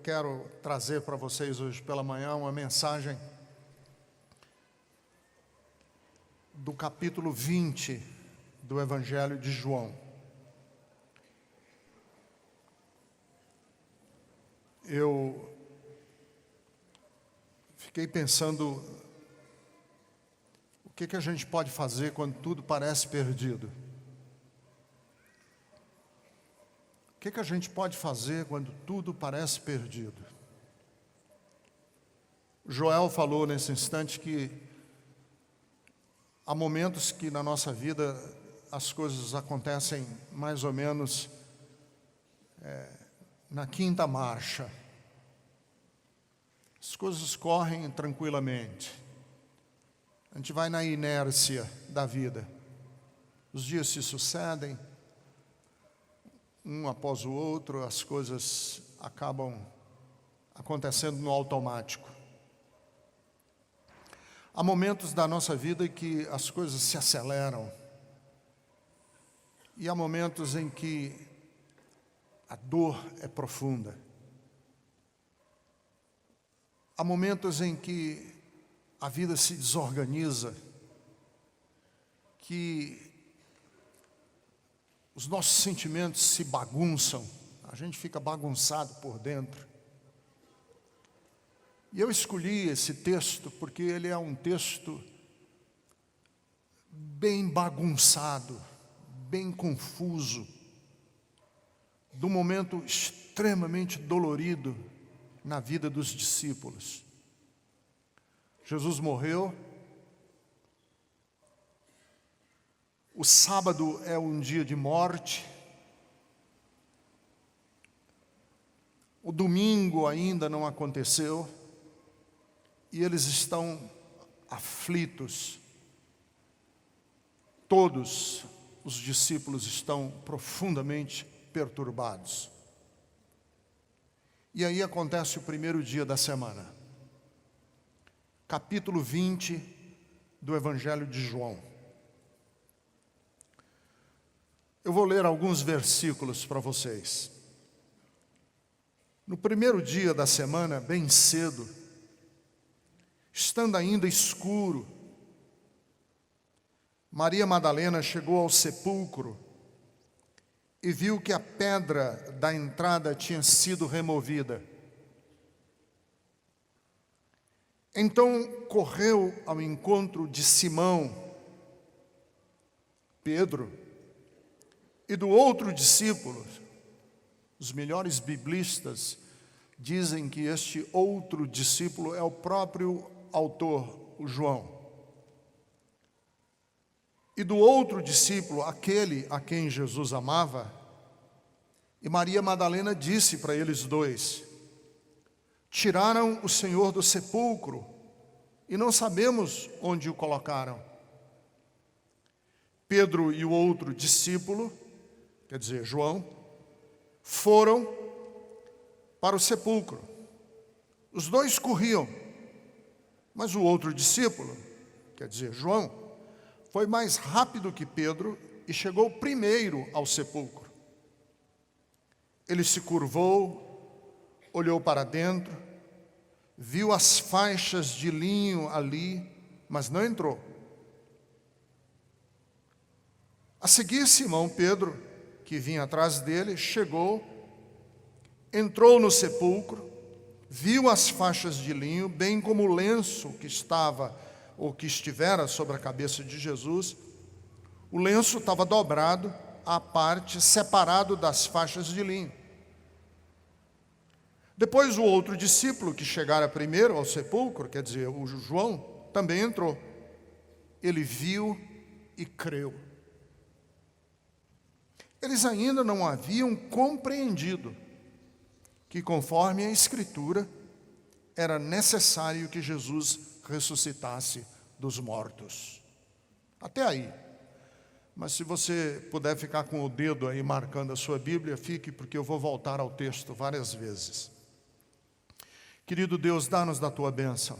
quero trazer para vocês hoje pela manhã uma mensagem do capítulo 20 do Evangelho de João. Eu fiquei pensando o que a gente pode fazer quando tudo parece perdido. O que a gente pode fazer quando tudo parece perdido? Joel falou nesse instante que há momentos que na nossa vida as coisas acontecem mais ou menos na quinta marcha. As coisas correm tranquilamente. A gente vai na inércia da vida. Os dias se sucedem, um após o outro, as coisas acabam acontecendo no automático. Há momentos da nossa vida em que as coisas se aceleram. E há momentos em que a dor é profunda. Há momentos em que a vida se desorganiza, que os nossos sentimentos se bagunçam, a gente fica bagunçado por dentro. E eu escolhi esse texto porque ele é um texto bem bagunçado, bem confuso, de um momento extremamente dolorido na vida dos discípulos. Jesus morreu. O sábado é um dia de morte. O domingo ainda não aconteceu. E eles estão aflitos. Todos os discípulos estão profundamente perturbados. E aí acontece o primeiro dia da semana. Capítulo 20 do Evangelho de João. Eu vou ler alguns versículos para vocês. No primeiro dia da semana, bem cedo, estando ainda escuro, Maria Madalena chegou ao sepulcro e viu que a pedra da entrada tinha sido removida. Então correu ao encontro de Simão, Pedro, e do outro discípulo. Os melhores biblistas dizem que este outro discípulo é o próprio autor, o João. E do outro discípulo, aquele a quem Jesus amava, e Maria Madalena disse para eles dois: tiraram o Senhor do sepulcro e não sabemos onde o colocaram. Pedro e o outro discípulo, quer dizer, João, foram para o sepulcro. Os dois corriam, mas o outro discípulo, quer dizer, João, foi mais rápido que Pedro e chegou primeiro ao sepulcro. Ele se curvou, olhou para dentro, viu as faixas de linho ali, mas não entrou. A seguir, Simão Pedro, que vinha atrás dele, chegou, entrou no sepulcro, viu as faixas de linho, bem como o lenço que estava ou que estivera sobre a cabeça de Jesus. O lenço estava dobrado à parte, separado das faixas de linho. Depois o outro discípulo que chegara primeiro ao sepulcro, quer dizer, o João, também entrou. Ele viu e creu. Eles ainda não haviam compreendido que, conforme a Escritura, era necessário que Jesus ressuscitasse dos mortos. Até aí. Mas se você puder ficar com o dedo aí marcando a sua Bíblia, fique, porque eu vou voltar ao texto várias vezes. Querido Deus, dá-nos da Tua bênção.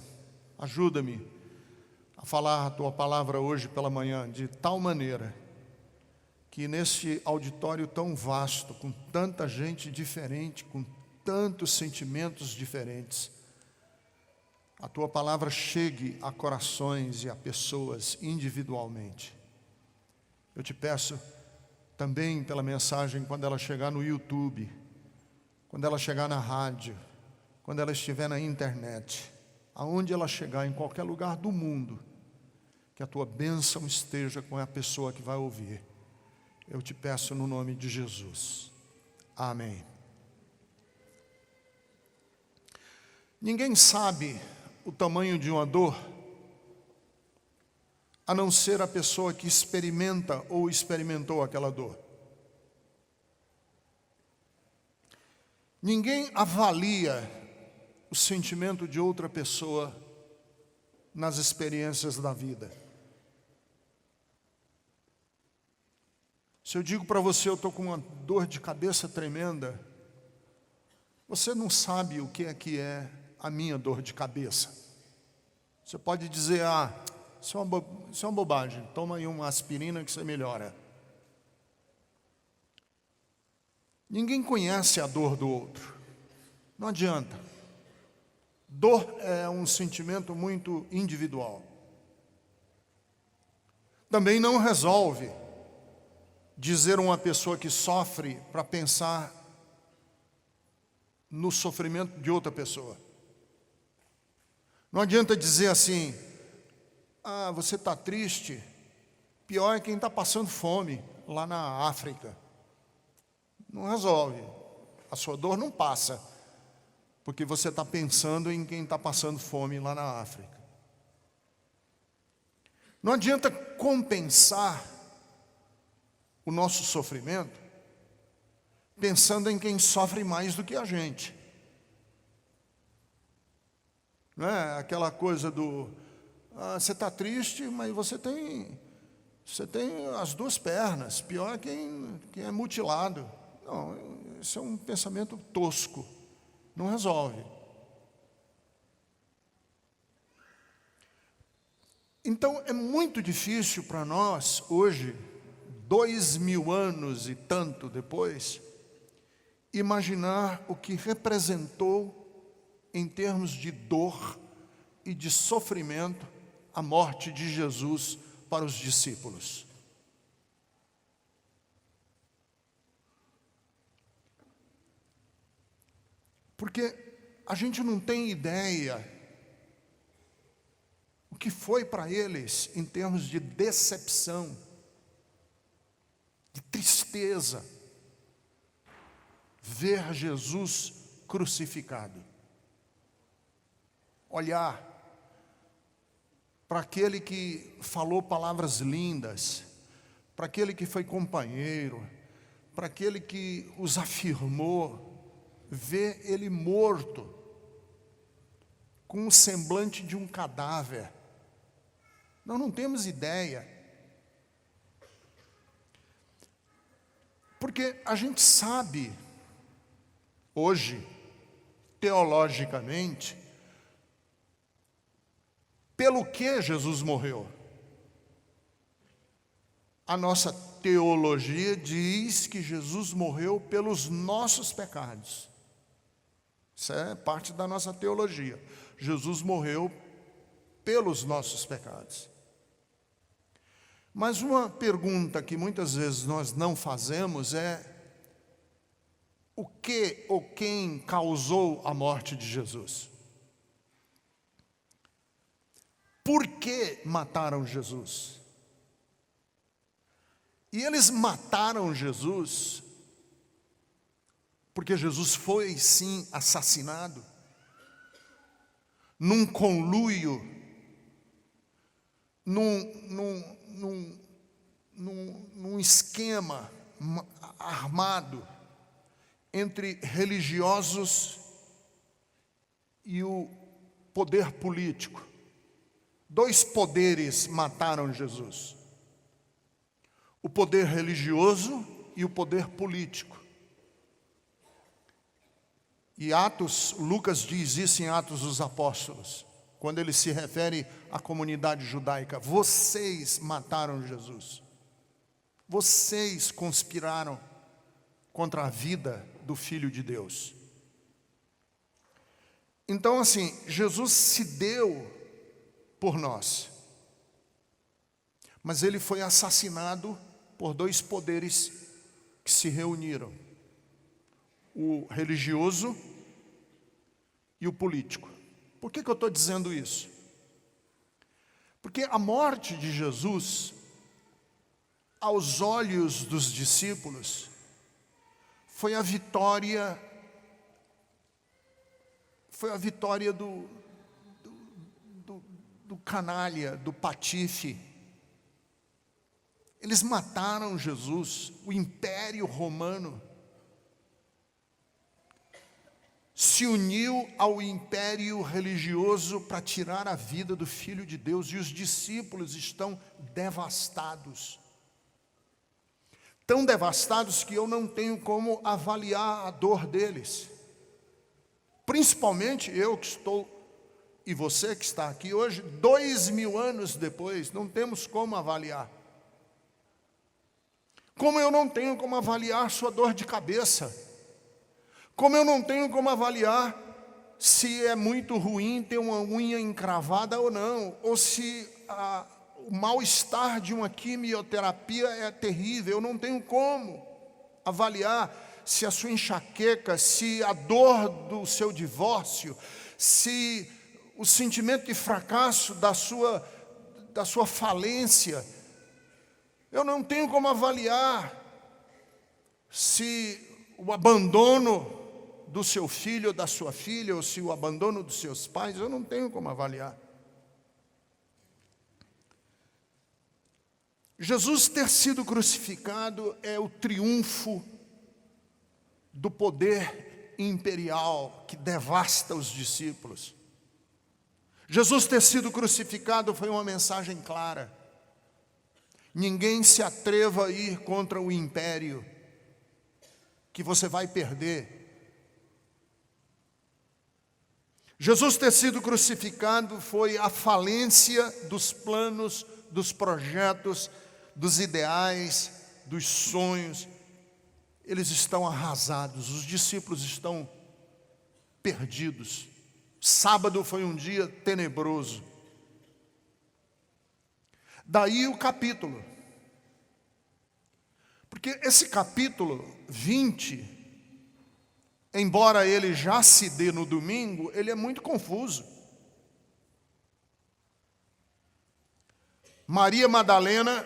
Ajuda-me a falar a Tua palavra hoje pela manhã de tal maneira que neste auditório tão vasto, com tanta gente diferente, com tantos sentimentos diferentes, a Tua palavra chegue a corações e a pessoas individualmente. Eu te peço também pela mensagem, quando ela chegar no YouTube, quando ela chegar na rádio, quando ela estiver na internet, aonde ela chegar, em qualquer lugar do mundo, que a Tua bênção esteja com a pessoa que vai ouvir. Eu te peço no nome de Jesus. Amém. Ninguém sabe o tamanho de uma dor, a não ser a pessoa que experimenta ou experimentou aquela dor. Ninguém avalia o sentimento de outra pessoa nas experiências da vida. Se eu digo para você, eu estou com uma dor de cabeça tremenda, você não sabe o que é a minha dor de cabeça. Você pode dizer, isso é uma bobagem, toma aí uma aspirina que você melhora. Ninguém conhece a dor do outro, não adianta. Dor é um sentimento muito individual. Também não resolve dizer a uma pessoa que sofre para pensar no sofrimento de outra pessoa. Não adianta dizer assim, você está triste, pior é quem está passando fome lá na África. Não resolve, a sua dor não passa, porque você está pensando em quem está passando fome lá na África. Não adianta compensar o nosso sofrimento pensando em quem sofre mais do que a gente. Não é aquela coisa do, você está triste, mas você tem as duas pernas, pior é quem é mutilado. Não, isso é um pensamento tosco, não resolve. Então é muito difícil para nós hoje, 2000 anos e tanto depois, imaginar o que representou em termos de dor e de sofrimento a morte de Jesus para os discípulos. Porque a gente não tem ideia o que foi para eles em termos de decepção, de tristeza, ver Jesus crucificado. Olhar para aquele que falou palavras lindas, para aquele que foi companheiro, para aquele que os afirmou, ver ele morto, com o semblante de um cadáver. Nós não temos ideia. Porque a gente sabe, hoje, teologicamente, pelo que Jesus morreu. A nossa teologia diz que Jesus morreu pelos nossos pecados. Isso é parte da nossa teologia. Jesus morreu pelos nossos pecados. Mas uma pergunta que muitas vezes nós não fazemos é: o que ou quem causou a morte de Jesus? Por que mataram Jesus? E eles mataram Jesus porque Jesus foi sim assassinado num conluio, num esquema armado entre religiosos e o poder político. Dois poderes mataram Jesus: o poder religioso e o poder político. E Lucas diz isso em Atos dos Apóstolos, quando ele se refere à comunidade judaica: vocês mataram Jesus. Vocês conspiraram contra a vida do Filho de Deus. Então, assim, Jesus se deu por nós, mas ele foi assassinado por dois poderes que se reuniram: o religioso e o político. Por que eu estou dizendo isso? Porque a morte de Jesus, aos olhos dos discípulos, foi a vitória do canalha, do patife. Eles mataram Jesus. O Império Romano se uniu ao império religioso para tirar a vida do Filho de Deus, e os discípulos estão devastados. Tão devastados que eu não tenho como avaliar a dor deles. Principalmente eu que estou, e você que está aqui hoje, 2000 anos depois, não temos como avaliar. Como eu não tenho como avaliar sua dor de cabeça. Como eu não tenho como avaliar se é muito ruim ter uma unha encravada ou não, ou se o mal-estar de uma quimioterapia é terrível. Eu não tenho como avaliar se a sua enxaqueca, se a dor do seu divórcio, se o sentimento de fracasso da sua falência. Eu não tenho como avaliar se o abandono do seu filho ou da sua filha, ou se o abandono dos seus pais, eu não tenho como avaliar. Jesus ter sido crucificado é o triunfo do poder imperial que devasta os discípulos. Jesus ter sido crucificado foi uma mensagem clara: ninguém se atreva a ir contra o império, que você vai perder. Jesus ter sido crucificado foi a falência dos planos, dos projetos, dos ideais, dos sonhos. Eles estão arrasados, os discípulos estão perdidos. Sábado foi um dia tenebroso. Daí o capítulo. Porque esse capítulo 20, embora ele já se dê no domingo, ele é muito confuso. Maria Madalena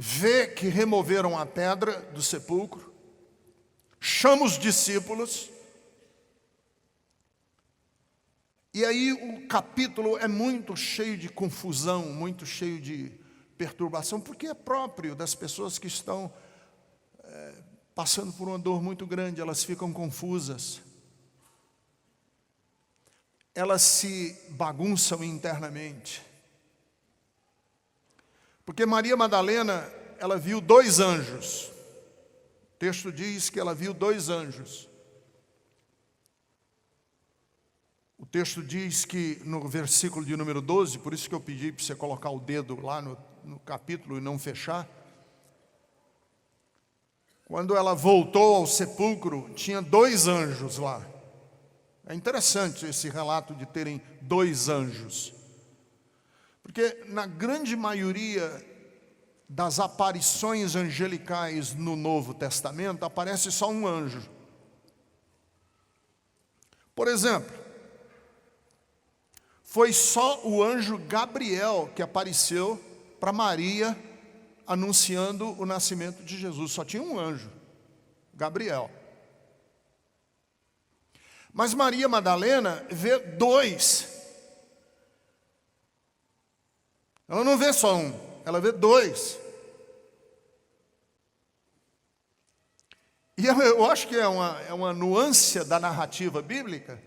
vê que removeram a pedra do sepulcro, chama os discípulos, e aí o capítulo é muito cheio de confusão, muito cheio de perturbação, porque é próprio das pessoas que estão passando por uma dor muito grande. Elas ficam confusas, elas se bagunçam internamente. Porque Maria Madalena, ela viu dois anjos. O texto diz que ela viu dois anjos. O texto diz que no versículo de número 12, por isso que eu pedi para você colocar o dedo lá no capítulo e não fechar. Quando ela voltou ao sepulcro, tinha dois anjos lá. É interessante esse relato de terem dois anjos. Porque na grande maioria das aparições angelicais no Novo Testamento, aparece só um anjo. Por exemplo, foi só o anjo Gabriel que apareceu para Maria, anunciando o nascimento de Jesus. Só tinha um anjo, Gabriel. Mas Maria Madalena vê dois. Ela não vê só um, ela vê dois. E eu acho que é uma nuance da narrativa bíblica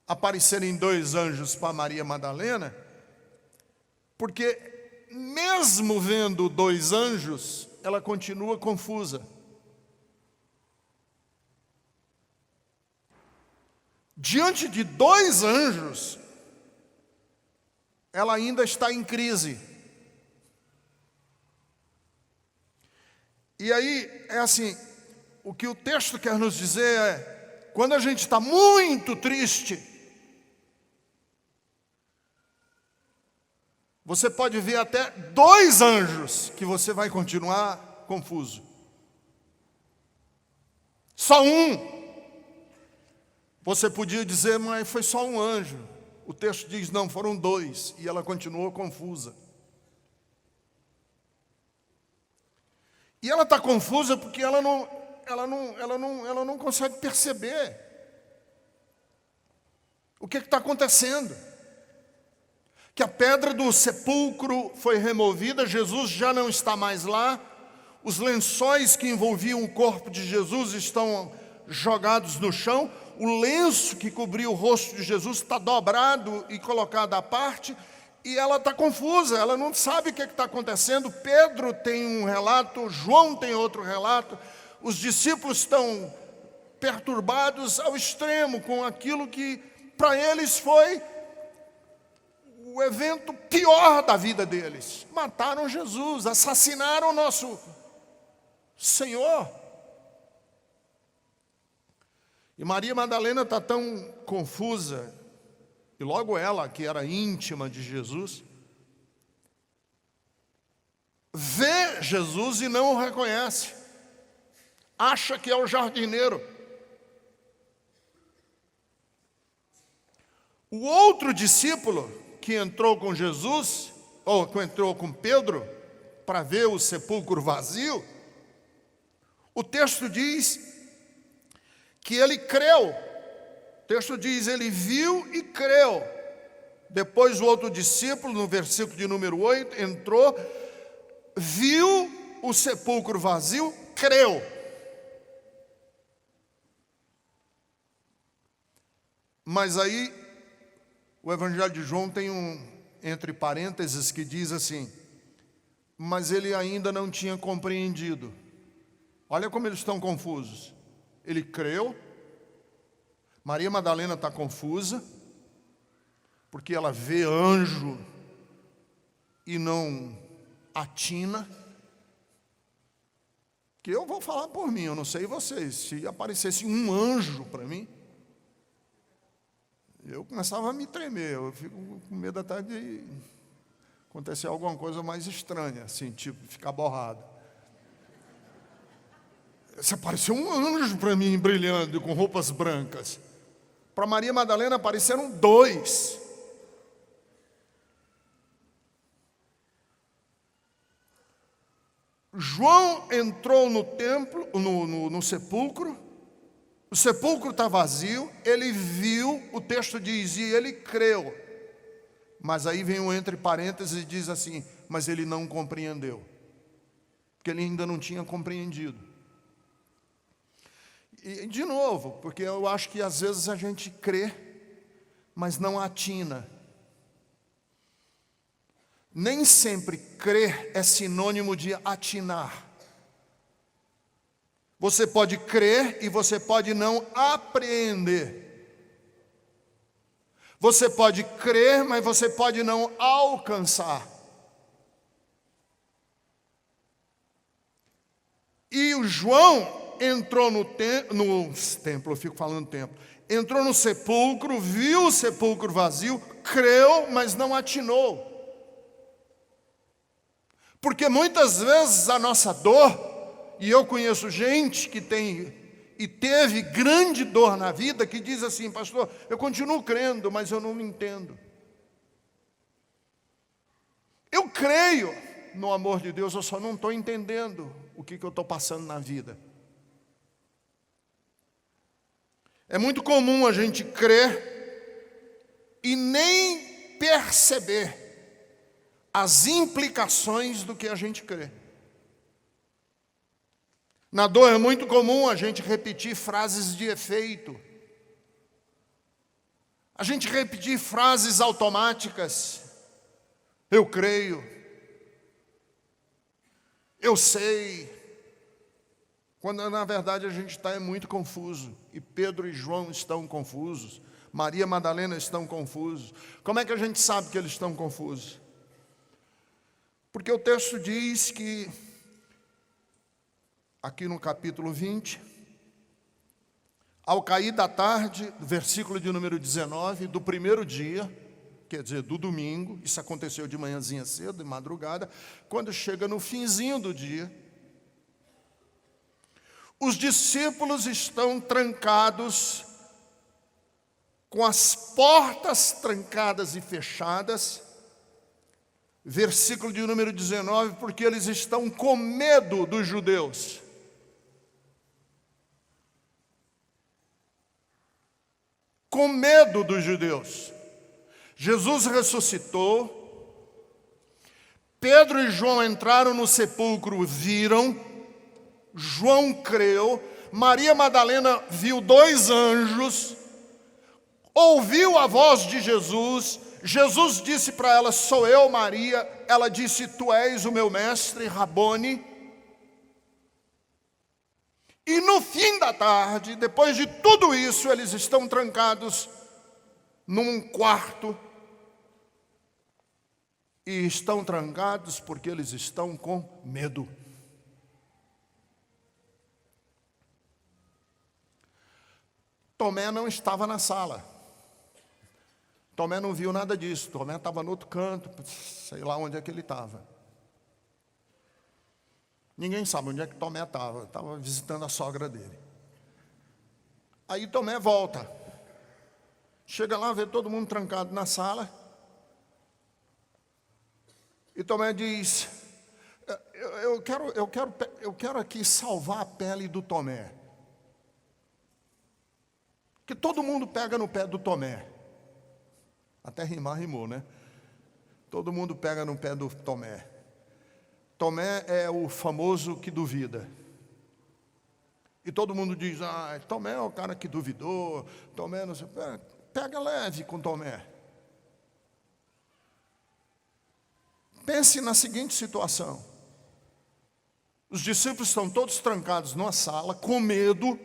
aparecerem dois anjos para Maria Madalena, porque mesmo vendo dois anjos, ela continua confusa. Diante de dois anjos, ela ainda está em crise. E aí, é assim, o que o texto quer nos dizer é: quando a gente está muito triste, você pode ver até 2 anjos que você vai continuar confuso. Só um. Você podia dizer, mas foi só um anjo. O texto diz, não, foram 2. E ela continuou confusa. E ela está confusa porque ela não consegue perceber o que está acontecendo. Que a pedra do sepulcro foi removida, Jesus já não está mais lá, os lençóis que envolviam o corpo de Jesus estão jogados no chão, o lenço que cobria o rosto de Jesus está dobrado e colocado à parte, e ela está confusa, ela não sabe o que está acontecendo. Pedro tem um relato, João tem outro relato, os discípulos estão perturbados ao extremo com aquilo que para eles foi o evento pior da vida deles. Mataram Jesus, assassinaram o nosso Senhor. E Maria Madalena está tão confusa, e logo ela, que era íntima de Jesus, vê Jesus e não o reconhece, acha que é o jardineiro. O outro discípulo que entrou com Jesus, ou que entrou com Pedro, para ver o sepulcro vazio, o texto diz que ele creu. O texto diz, ele viu e creu. Depois o outro discípulo, no versículo de número 8, entrou, viu o sepulcro vazio, creu. Mas aí, o Evangelho de João tem entre parênteses, que diz assim, mas ele ainda não tinha compreendido. Olha como eles estão confusos. Ele creu, Maria Madalena está confusa, porque ela vê anjo e não atina. Que eu vou falar por mim, eu não sei vocês, se aparecesse um anjo para mim, eu começava a me tremer, eu fico com medo até de acontecer alguma coisa mais estranha, assim, tipo, ficar borrado. Se apareceu um anjo para mim, brilhando, com roupas brancas. Para Maria Madalena apareceram 2. João entrou no templo, no sepulcro. O sepulcro está vazio, ele viu, o texto diz, e ele creu. Mas aí vem um entre parênteses e diz assim, mas ele não compreendeu. Porque ele ainda não tinha compreendido. E de novo, porque eu acho que às vezes a gente crê, mas não atina. Nem sempre crer é sinônimo de atinar. Você pode crer e você pode não apreender. Você pode crer, mas você pode não alcançar. E o João entrou no templo, eu fico falando templo, entrou no sepulcro, viu o sepulcro vazio, creu, mas não atinou. Porque muitas vezes a nossa dor, e eu conheço gente que tem e teve grande dor na vida, que diz assim, pastor, eu continuo crendo, mas eu não me entendo. Eu creio no amor de Deus, eu só não estou entendendo o que eu estou passando na vida. É muito comum a gente crer e nem perceber as implicações do que a gente crê. Na dor é muito comum a gente repetir frases de efeito. A gente repetir frases automáticas. Eu creio. Eu sei. Quando na verdade a gente está muito confuso. E Pedro e João estão confusos. Maria Madalena estão confusos. Como é que a gente sabe que eles estão confusos? Porque o texto diz que, aqui no capítulo 20, Ao cair da tarde, versículo de número 19, do primeiro dia, quer dizer, do domingo, isso aconteceu de manhãzinha cedo, de madrugada, quando chega no finzinho do dia, os discípulos estão trancados, com as portas trancadas e fechadas, versículo de número 19, porque eles estão com medo dos judeus. Com medo dos judeus. Jesus ressuscitou, Pedro e João entraram no sepulcro, viram, João creu, Maria Madalena viu 2 anjos, ouviu a voz de Jesus, Jesus disse para ela, sou eu, Maria, ela disse, tu és o meu mestre, Rabone. E no fim da tarde, depois de tudo isso, eles estão trancados num quarto. E estão trancados porque eles estão com medo. Tomé não estava na sala. Tomé não viu nada disso. Tomé estava no outro canto, sei lá onde é que ele estava. Ninguém sabe onde é que Tomé estava visitando a sogra dele. Aí Tomé volta. Chega lá, vê todo mundo trancado na sala. E Tomé diz, eu quero aqui salvar a pele do Tomé. Porque todo mundo pega no pé do Tomé. Até rimou, né? Todo mundo pega no pé do Tomé. Tomé é o famoso que duvida. E todo mundo diz, Tomé é o cara que duvidou, Tomé não sei. Pega leve com Tomé. Pense na seguinte situação. Os discípulos estão todos trancados numa sala, com medo.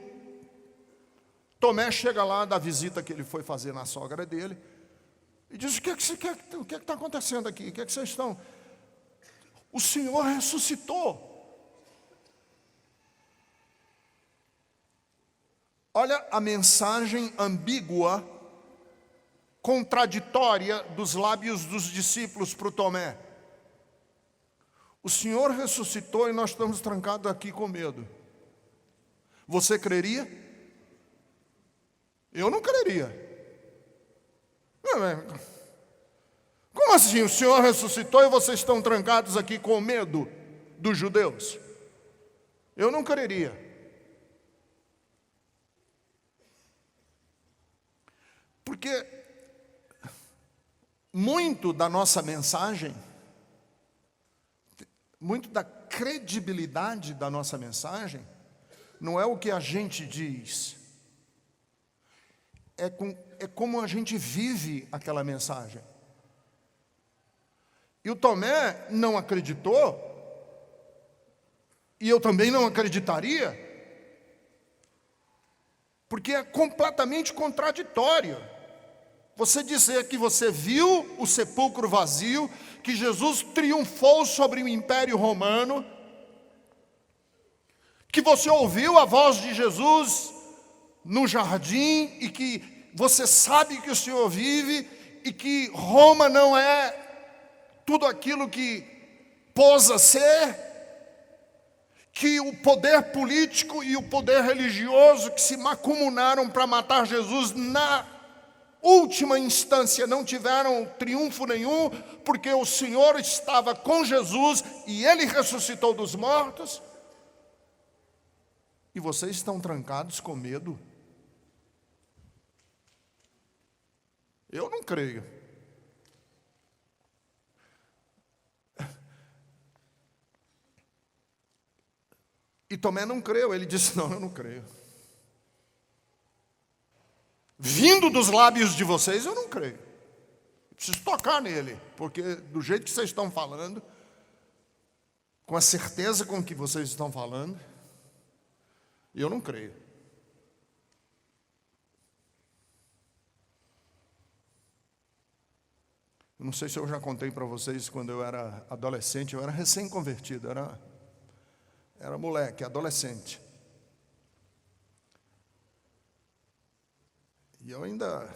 Tomé chega lá da visita que ele foi fazer na sogra dele e diz, o que está acontecendo aqui? O que vocês estão... O Senhor ressuscitou. Olha a mensagem ambígua, contraditória dos lábios dos discípulos para o Tomé. O Senhor ressuscitou e nós estamos trancados aqui com medo. Você creria? Eu não creria. Como assim? O Senhor ressuscitou e vocês estão trancados aqui com medo dos judeus? Eu não creria. Porque muito da nossa mensagem, muito da credibilidade da nossa mensagem, não é o que a gente diz, é como a gente vive aquela mensagem. E o Tomé não acreditou, e eu também não acreditaria, porque é completamente contraditório. Você dizer que você viu o sepulcro vazio, que Jesus triunfou sobre o Império Romano, que você ouviu a voz de Jesus no jardim, e que você sabe que o Senhor vive, e que Roma não é tudo aquilo que posa ser, que o poder político e o poder religioso que se macumunaram para matar Jesus na última instância não tiveram triunfo nenhum, porque o Senhor estava com Jesus e Ele ressuscitou dos mortos. E vocês estão trancados com medo? Eu não creio. E Tomé não creu, ele disse, não, eu não creio. Vindo dos lábios de vocês, eu não creio. Eu preciso tocar nele, porque do jeito que vocês estão falando, com a certeza com que vocês estão falando, eu não creio. Eu não sei se eu já contei para vocês, quando eu era adolescente, eu era recém-convertido, era moleque, adolescente. E eu ainda,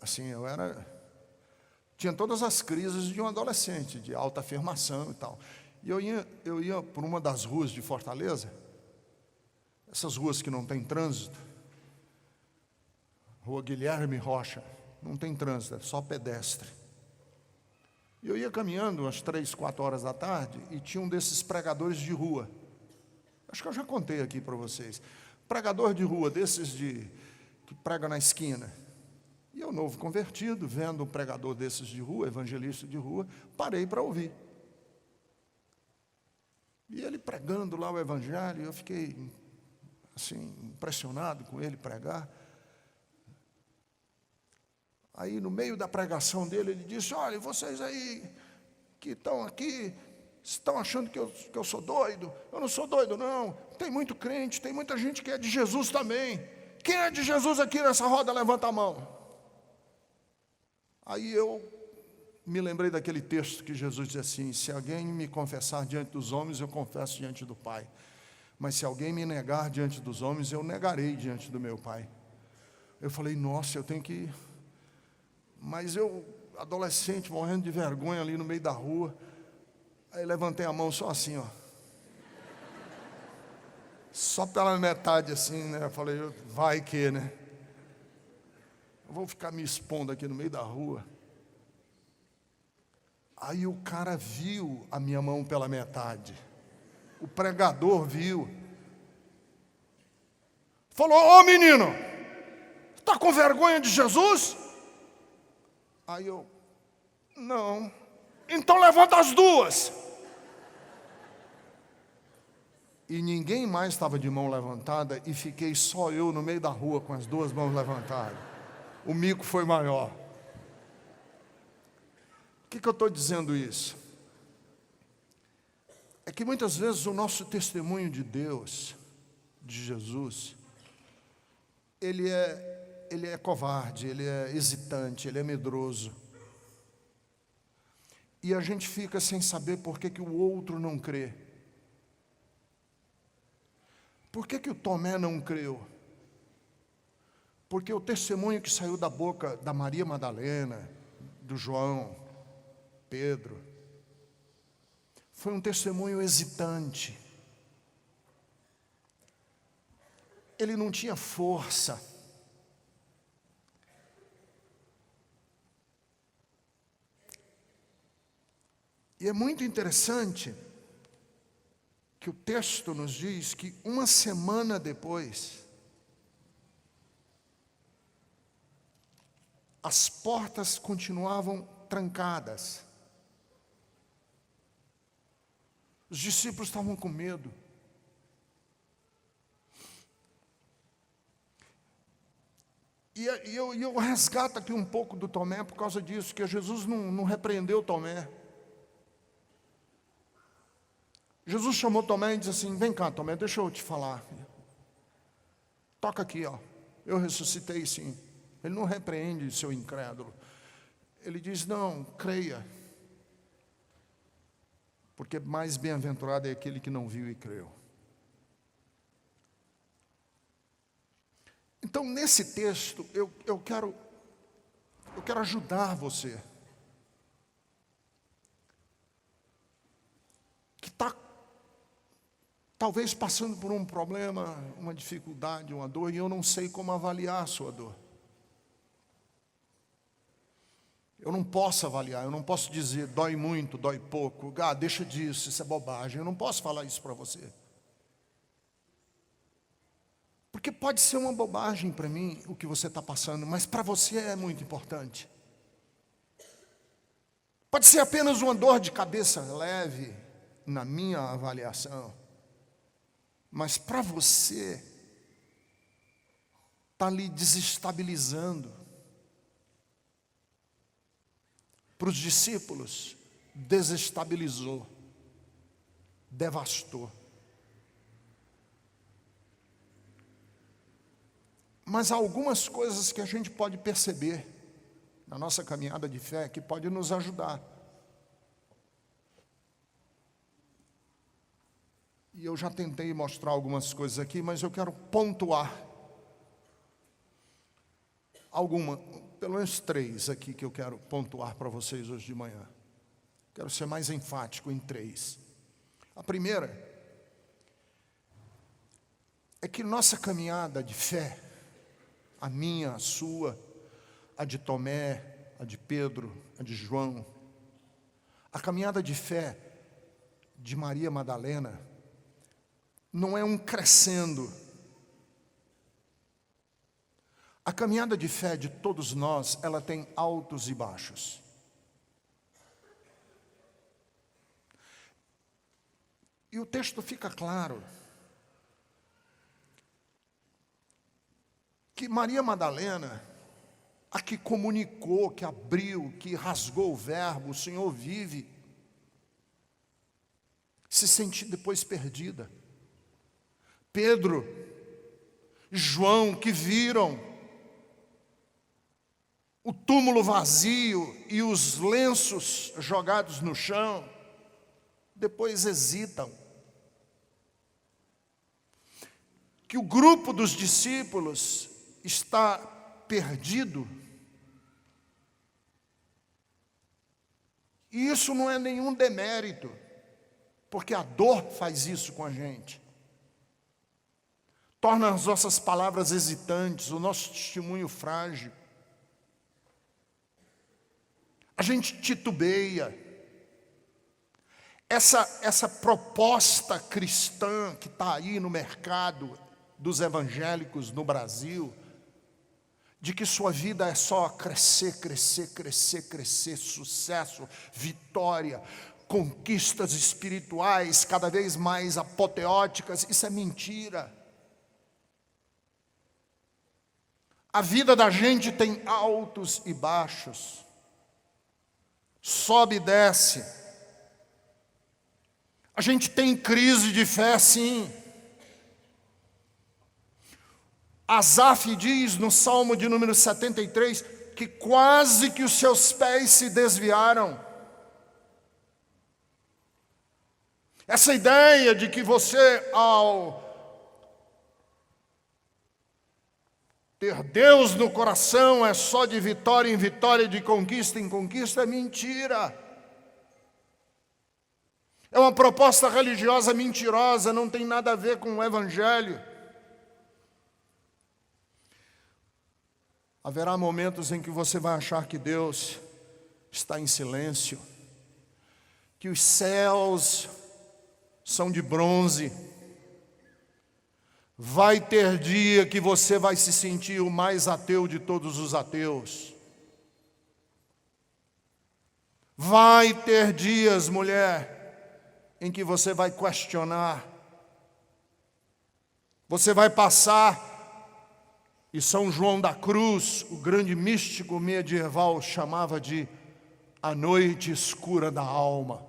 assim, tinha todas as crises de um adolescente, de autoafirmação e tal. E eu ia por uma das ruas de Fortaleza, essas ruas que não tem trânsito, Rua Guilherme Rocha, não tem trânsito, é só pedestre. E eu ia caminhando às 3, 4 horas da tarde e tinha um desses pregadores de rua. Acho que eu já contei aqui para vocês. Pregador de rua, desses que prega na esquina. E eu, novo convertido, vendo um pregador desses de rua, evangelista de rua, parei para ouvir. E ele pregando lá o evangelho, eu fiquei assim, impressionado com ele pregar. Aí, no meio da pregação dele, ele disse: olha, vocês aí que estão aqui, estão achando que eu sou doido? Eu não sou doido, não. Tem muito crente, tem muita gente que é de Jesus também. Quem é de Jesus aqui nessa roda, levanta a mão. Aí eu me lembrei daquele texto que Jesus diz assim: se alguém me confessar diante dos homens, eu confesso diante do Pai. Mas se alguém me negar diante dos homens, eu negarei diante do meu Pai. Eu falei: nossa, eu tenho que... Mas eu, adolescente, morrendo de vergonha ali no meio da rua, aí levantei a mão só assim, ó. Só pela metade assim, né? Eu falei: vai que, né? Eu vou ficar me expondo aqui no meio da rua. Aí o cara viu a minha mão pela metade. O pregador viu. Falou: ô menino, está com vergonha de Jesus? Aí eu: não. Então levanta as duas. E ninguém mais estava de mão levantada e fiquei só eu no meio da rua com as duas mãos levantadas. O mico foi maior. Por que eu estou dizendo isso? É que muitas vezes o nosso testemunho de Deus, de Jesus, ele é covarde, ele é hesitante, ele é medroso. E a gente fica sem saber por que o outro não crê. Por que o Tomé não creu? Porque o testemunho que saiu da boca da Maria Madalena, do João, Pedro, foi um testemunho hesitante. Ele não tinha força. E é muito interessante que o texto nos diz que uma semana depois, as portas continuavam trancadas. Os discípulos estavam com medo. E eu resgato aqui um pouco do Tomé por causa disso, que Jesus não repreendeu Tomé. Jesus chamou Tomé e disse assim: vem cá, Tomé, deixa eu te falar. Toca aqui, ó. Eu ressuscitei, sim. Ele não repreende seu incrédulo. Ele diz: não, creia. Porque mais bem-aventurado é aquele que não viu e creu. Então, nesse texto, eu quero ajudar você, que está talvez passando por um problema, uma dificuldade, uma dor, e eu não sei como avaliar a sua dor. Eu não posso avaliar, eu não posso dizer dói muito, dói pouco, deixa disso, isso é bobagem. Eu não posso falar isso para você. Porque pode ser uma bobagem para mim o que você está passando, mas para você é muito importante. Pode ser apenas uma dor de cabeça leve, na minha avaliação, mas para você está lhe desestabilizando. Para os discípulos, desestabilizou, devastou. Mas há algumas coisas que a gente pode perceber na nossa caminhada de fé que pode nos ajudar. E eu já tentei mostrar algumas coisas aqui, mas eu quero pontuar. pelo menos 3 aqui que eu quero pontuar para vocês hoje de manhã. Quero ser mais enfático em 3. A primeira é que nossa caminhada de fé, a minha, a sua, a de Tomé, a de Pedro, a de João, a caminhada de fé de Maria Madalena não é um crescendo. A caminhada de fé de todos nós, ela tem altos e baixos. E o texto fica claro que Maria Madalena, a que comunicou, que abriu, que rasgou o verbo, o Senhor vive, se sentiu depois perdida. Pedro, João, que viram o túmulo vazio e os lenços jogados no chão, depois hesitam. Que o grupo dos discípulos está perdido. E isso não é nenhum demérito, porque a dor faz isso com a gente. Torna as nossas palavras hesitantes, o nosso testemunho frágil. A gente titubeia. Essa proposta cristã que está aí no mercado dos evangélicos no Brasil, de que sua vida é só crescer, crescer, crescer, crescer, sucesso, vitória, conquistas espirituais cada vez mais apoteóticas, isso é mentira. A vida da gente tem altos e baixos, sobe e desce. A gente tem crise de fé, sim. Asaf diz no Salmo de número 73 que quase que os seus pés se desviaram. Essa ideia de que você, ao ter Deus no coração, é só de vitória em vitória, de conquista em conquista, é mentira. É uma proposta religiosa mentirosa, não tem nada a ver com o Evangelho. Haverá momentos em que você vai achar que Deus está em silêncio, que os céus são de bronze. Vai ter dia que você vai se sentir o mais ateu de todos os ateus. Vai ter dias, mulher, em que você vai questionar. Você vai passar, e São João da Cruz, o grande místico medieval, chamava de a noite escura da alma.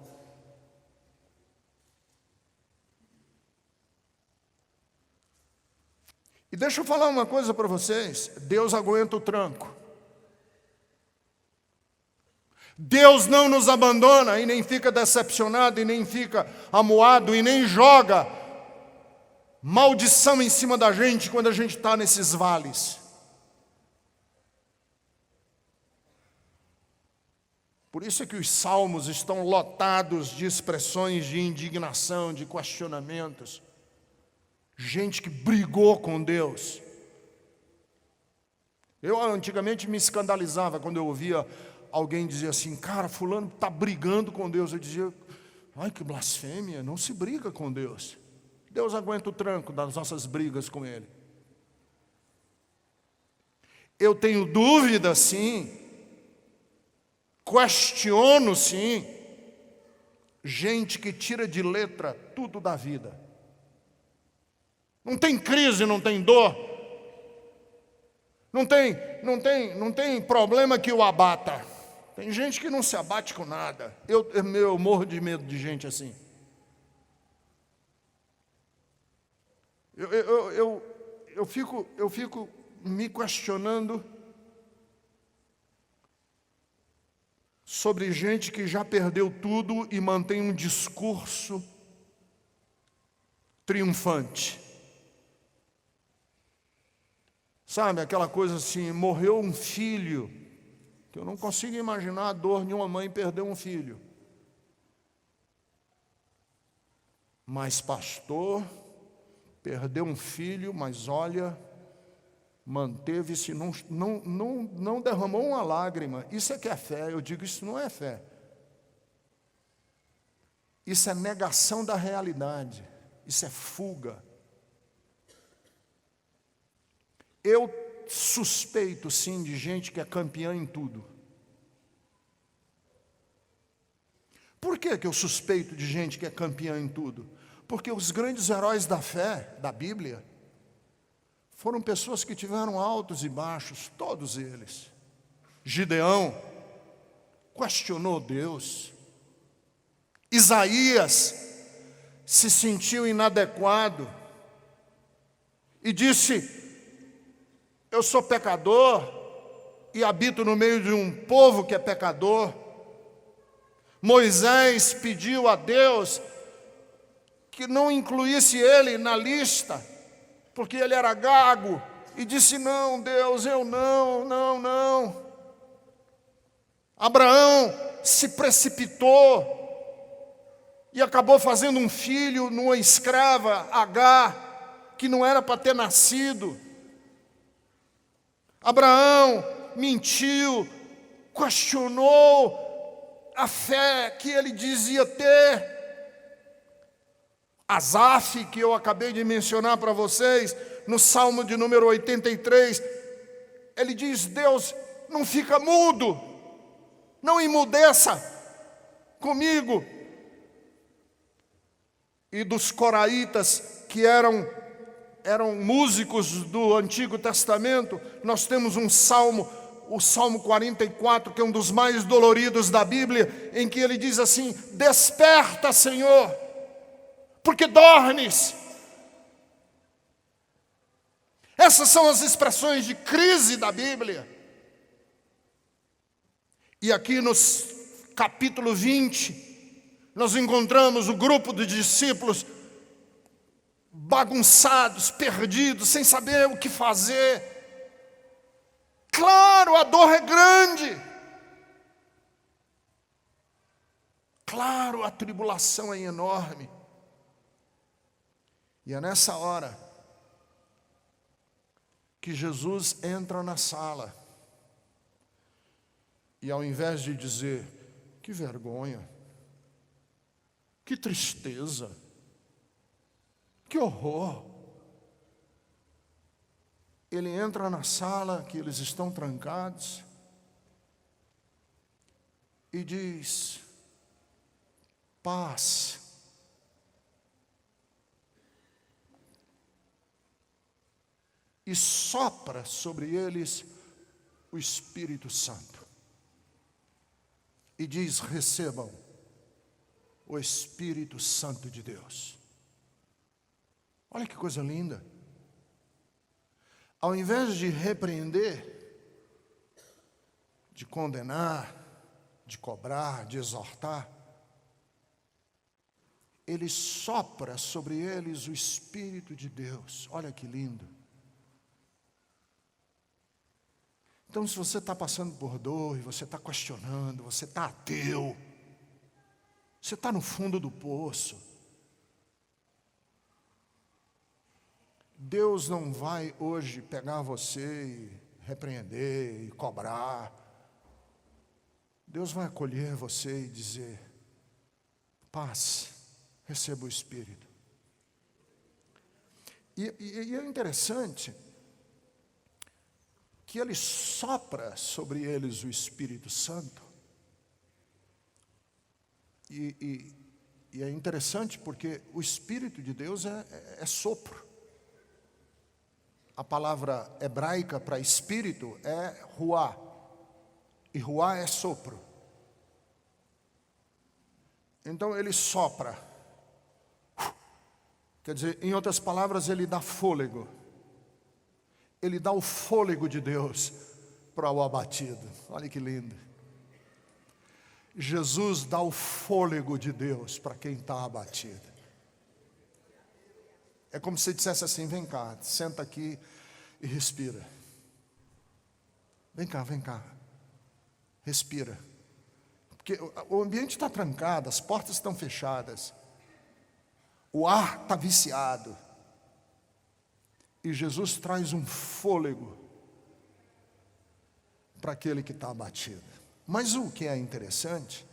E deixa eu falar uma coisa para vocês, Deus aguenta o tranco. Deus não nos abandona e nem fica decepcionado e nem fica amuado e nem joga maldição em cima da gente quando a gente está nesses vales. Por isso é que os salmos estão lotados de expressões de indignação, de questionamentos. Gente que brigou com Deus. Eu antigamente me escandalizava quando eu ouvia alguém dizer assim, cara, fulano está brigando com Deus. Eu dizia, ai que blasfêmia, não se briga com Deus. Deus aguenta o tranco das nossas brigas com Ele. Eu tenho dúvida, sim. Questiono, sim. Gente que tira de letra tudo da vida. Não tem crise, não tem dor. Não tem problema que o abata. Tem gente que não se abate com nada. Eu morro de medo de gente assim. Eu fico me questionando sobre gente que já perdeu tudo e mantém um discurso triunfante. Sabe, aquela coisa assim, morreu um filho, que eu não consigo imaginar a dor de uma mãe perder um filho. Mas pastor, perdeu um filho, mas olha, manteve-se, não derramou uma lágrima. Isso é que é fé. Eu digo, isso não é fé. Isso é negação da realidade. Isso é fuga. Eu suspeito, sim, de gente que é campeã em tudo. Por que eu suspeito de gente que é campeã em tudo? Porque os grandes heróis da fé, da Bíblia, foram pessoas que tiveram altos e baixos, todos eles. Gideão questionou Deus. Isaías se sentiu inadequado e disse: eu sou pecador e habito no meio de um povo que é pecador. Moisés pediu a Deus que não incluísse ele na lista, porque ele era gago, e disse: não, Deus, eu não. Abraão se precipitou e acabou fazendo um filho numa escrava, Agar, que não era para ter nascido. Abraão mentiu, questionou a fé que ele dizia ter. Asaf, que eu acabei de mencionar para vocês, no Salmo de número 83, ele diz: Deus, não fica mudo, não emudeça comigo. E dos coraitas, que eram músicos do Antigo Testamento, nós temos um salmo, o Salmo 44, que é um dos mais doloridos da Bíblia, em que ele diz assim: desperta, Senhor, porque dormes. Essas são as expressões de crise da Bíblia. E aqui no capítulo 20, nós encontramos o grupo de discípulos bagunçados, perdidos, sem saber o que fazer. Claro, a dor é grande. Claro, a tribulação é enorme. E é nessa hora que Jesus entra na sala. E ao invés de dizer: que vergonha, que tristeza, que horror, ele entra na sala que eles estão trancados e diz: paz. E sopra sobre eles o Espírito Santo. E diz: recebam o Espírito Santo de Deus. Olha que coisa linda. Ao invés de repreender, de condenar, de cobrar, de exortar, ele sopra sobre eles o Espírito de Deus. Olha que lindo. Então, se você está passando por dor, e você está questionando, você está ateu, você está no fundo do poço, Deus não vai hoje pegar você e repreender e cobrar. Deus vai acolher você e dizer: paz, receba o Espírito. E é interessante que ele sopra sobre eles o Espírito Santo. E é interessante porque o Espírito de Deus é sopro. A palavra hebraica para espírito é ruá, e ruá é sopro. Então ele sopra. Quer dizer, em outras palavras, ele dá fôlego. Ele dá o fôlego de Deus para o abatido. Olha que lindo. Jesus dá o fôlego de Deus para quem está abatido. É como se dissesse assim: vem cá, senta aqui e respira. Vem cá, vem cá. Respira. Porque o ambiente está trancado, as portas estão fechadas. O ar está viciado. E Jesus traz um fôlego para aquele que está abatido. Mas o que é interessante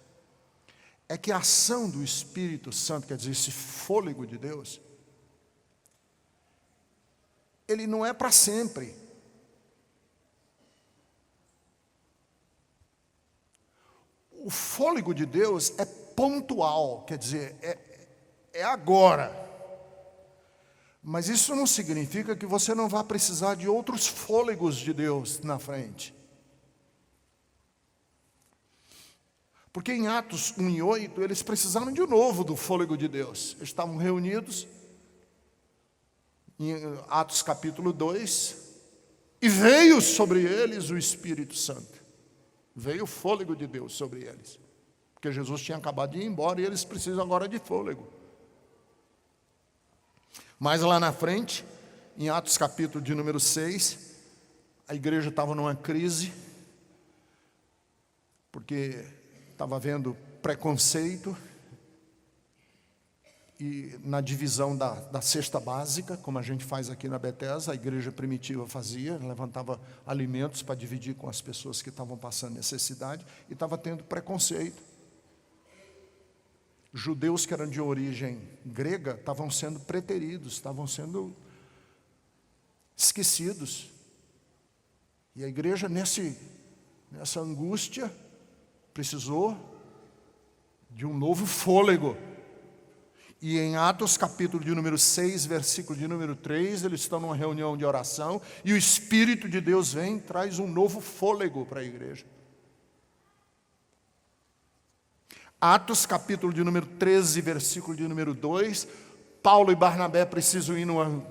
é que a ação do Espírito Santo, quer dizer, esse fôlego de Deus, ele não é para sempre. O fôlego de Deus é pontual, quer dizer, é agora. Mas isso não significa que você não vai precisar de outros fôlegos de Deus na frente. Porque em Atos 1:8, eles precisaram de novo do fôlego de Deus. Eles estavam reunidos em Atos capítulo 2, e veio sobre eles o Espírito Santo. Veio o fôlego de Deus sobre eles. Porque Jesus tinha acabado de ir embora e eles precisam agora de fôlego. Mas lá na frente, em Atos capítulo de número 6, a igreja estava numa crise, porque estava havendo preconceito e na divisão da cesta básica, como a gente faz aqui na Bethesda, a igreja primitiva fazia, levantava alimentos para dividir com as pessoas que estavam passando necessidade, e estava tendo preconceito. Judeus que eram de origem grega estavam sendo preteridos, estavam sendo esquecidos. E a igreja, nessa angústia, precisou de um novo fôlego. E em Atos capítulo de número 6, versículo de número 3, eles estão numa reunião de oração, e o Espírito de Deus vem e traz um novo fôlego para a igreja. Atos capítulo de número 13, versículo de número 2, Paulo e Barnabé precisam ir numa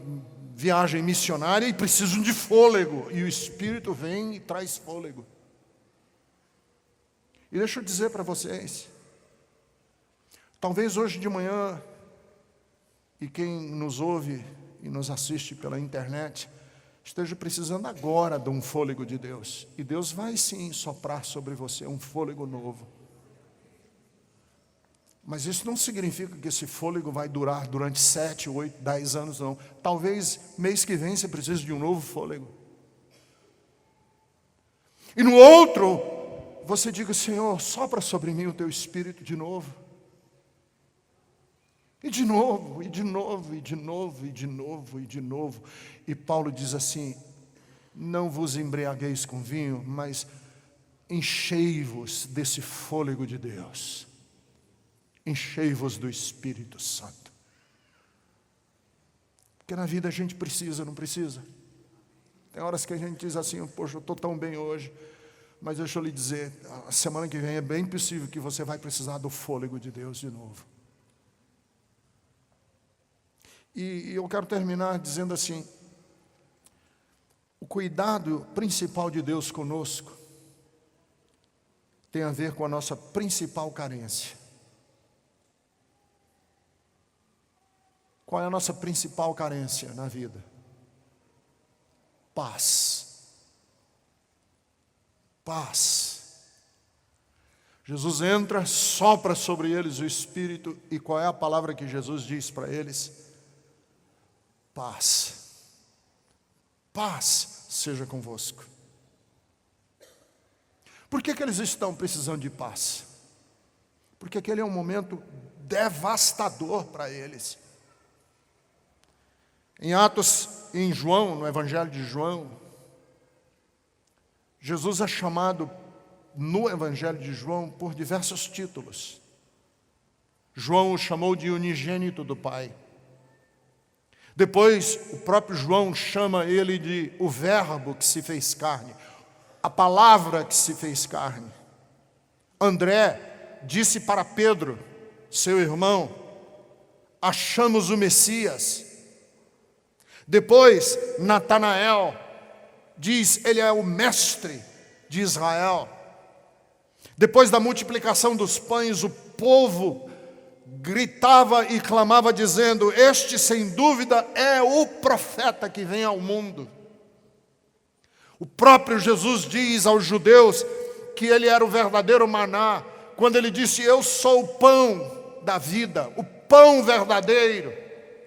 viagem missionária e precisam de fôlego, e o Espírito vem e traz fôlego. E deixa eu dizer para vocês, talvez hoje de manhã, e quem nos ouve e nos assiste pela internet, esteja precisando agora de um fôlego de Deus. E Deus vai sim soprar sobre você um fôlego novo. Mas isso não significa que esse fôlego vai durar durante 7, 8, 10 anos, não. Talvez mês que vem você precise de um novo fôlego. E no outro, você diga: Senhor, sopra sobre mim o teu Espírito de novo. E de novo, e de novo, e de novo, e de novo, e de novo. E Paulo diz assim: não vos embriagueis com vinho, mas enchei-vos desse fôlego de Deus. Enchei-vos do Espírito Santo. Porque na vida a gente precisa, não precisa? Tem horas que a gente diz assim: poxa, eu estou tão bem hoje. Mas deixa eu lhe dizer, a semana que vem é bem possível que você vai precisar do fôlego de Deus de novo. E eu quero terminar dizendo assim: o cuidado principal de Deus conosco tem a ver com a nossa principal carência. Qual é a nossa principal carência na vida? Paz. Paz. Jesus entra, sopra sobre eles o Espírito, e qual é a palavra que Jesus diz para eles? Paz. Paz seja convosco. Por que eles estão precisando de paz? Porque aquele é um momento devastador para eles. Em João, no Evangelho de João, Jesus é chamado no Evangelho de João por diversos títulos. João o chamou de unigênito do Pai. Depois, o próprio João chama ele de o Verbo que se fez carne, a palavra que se fez carne. André disse para Pedro, seu irmão: achamos o Messias. Depois, Natanael diz: ele é o mestre de Israel. Depois da multiplicação dos pães, o povo gritava e clamava dizendo: este sem dúvida é o profeta que vem ao mundo. O próprio Jesus diz aos judeus que ele era o verdadeiro maná, quando ele disse: eu sou o pão da vida, o pão verdadeiro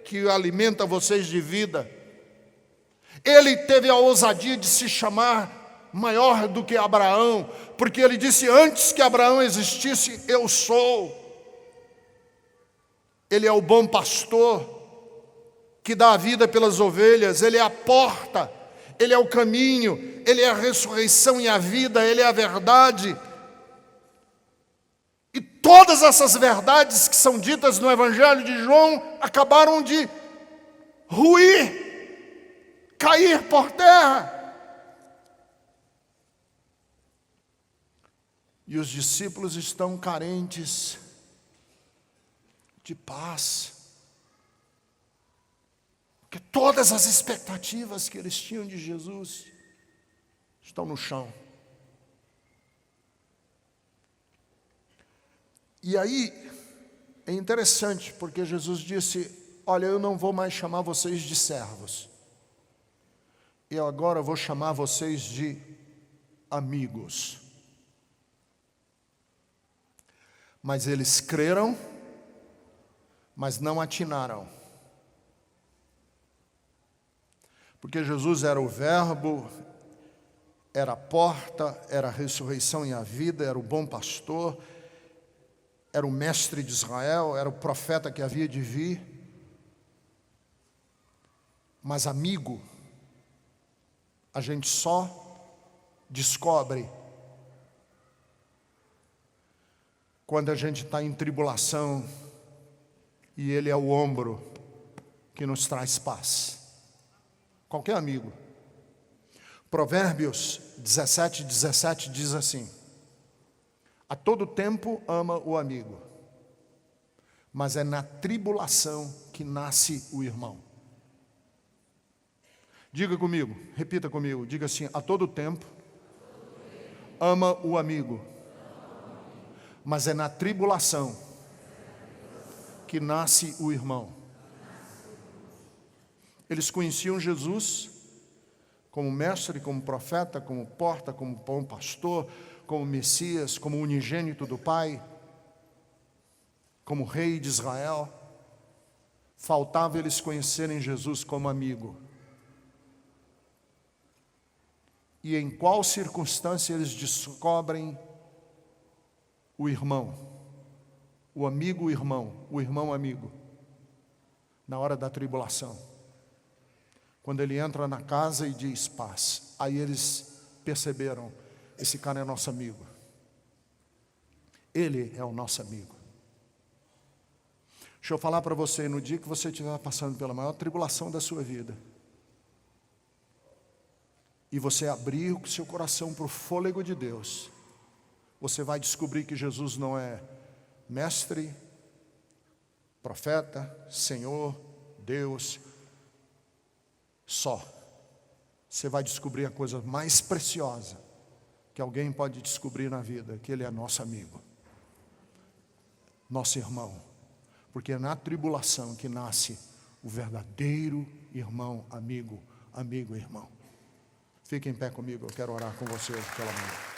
que alimenta vocês de vida. Ele teve a ousadia de se chamar maior do que Abraão, porque ele disse: antes que Abraão existisse, eu sou. Ele é o bom pastor que dá a vida pelas ovelhas, ele é a porta, ele é o caminho, ele é a ressurreição e a vida, ele é a verdade. E todas essas verdades que são ditas no Evangelho de João acabaram de ruir, cair por terra. E os discípulos estão carentes de paz, porque todas as expectativas que eles tinham de Jesus estão no chão. E aí é interessante, porque Jesus disse: olha, eu não vou mais chamar vocês de servos, eu agora vou chamar vocês de amigos. Mas eles creram, mas não atinaram. Porque Jesus era o Verbo, era a porta, era a ressurreição e a vida, era o bom pastor, era o mestre de Israel, era o profeta que havia de vir. Mas amigo, a gente só descobre quando a gente está em tribulação e ele é o ombro que nos traz paz. Qualquer amigo. Provérbios 17:17 diz assim: a todo tempo ama o amigo, mas é na tribulação que nasce o irmão. Diga comigo, repita comigo, diga assim: a todo tempo ama o amigo, mas é na tribulação que nasce o irmão. Eles conheciam Jesus como mestre, como profeta, como porta, como bom pastor, como Messias, como unigênito do Pai, como rei de Israel. Faltava eles conhecerem Jesus como amigo. E em qual circunstância eles descobrem o irmão, o amigo irmão, o irmão amigo? Na hora da tribulação, quando ele entra na casa e diz paz. Aí eles perceberam: esse cara é nosso amigo, ele é o nosso amigo. Deixa eu falar para você, no dia que você estiver passando pela maior tribulação da sua vida, e você abrir o seu coração para o fôlego de Deus, você vai descobrir que Jesus não é mestre, profeta, Senhor, Deus só. Você vai descobrir a coisa mais preciosa que alguém pode descobrir na vida, que ele é nosso amigo, nosso irmão. Porque é na tribulação que nasce o verdadeiro irmão, amigo, amigo, irmão. Fique em pé comigo, eu quero orar com você pela manhã.